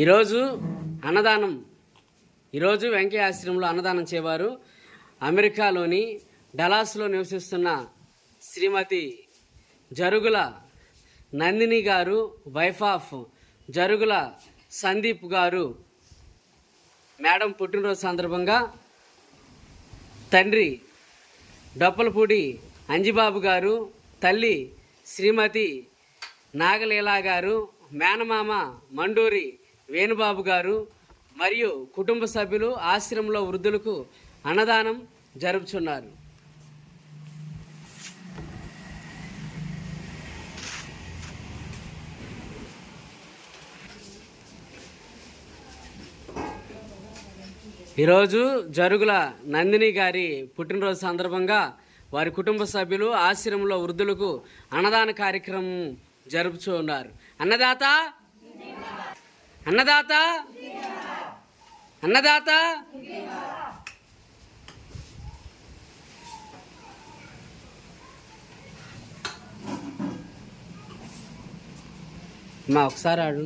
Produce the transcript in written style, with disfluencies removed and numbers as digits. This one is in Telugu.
ఈరోజు అన్నదానం వెంకయ్య ఆశ్రమంలో అన్నదానం చేవారు. అమెరికాలోని డలాస్లో నివసిస్తున్న శ్రీమతి జరుగుల నందిని గారు, వైఫ్ ఆఫ్ జరుగుల సందీప్ గారు మేడం పుట్టినరోజు సందర్భంగా తండ్రి డొప్పలపూడి అంజిబాబు గారు, తల్లి శ్రీమతి నాగలీలా గారు, మేనమామ మండూరి వేణుబాబు గారు మరియు కుటుంబ సభ్యులు ఆశ్రమంలో వృద్ధులకు అన్నదానం జరుపుచున్నారు. ఈరోజు జరుగుల నందిని గారి పుట్టినరోజు సందర్భంగా వారి కుటుంబ సభ్యులు ఆశ్రమంలో వృద్ధులకు అన్నదాన కార్యక్రమం జరుపుచున్నారు. అన్నదాత అన్నదాత అన్నదాత మా ఒకసారి ఆడు.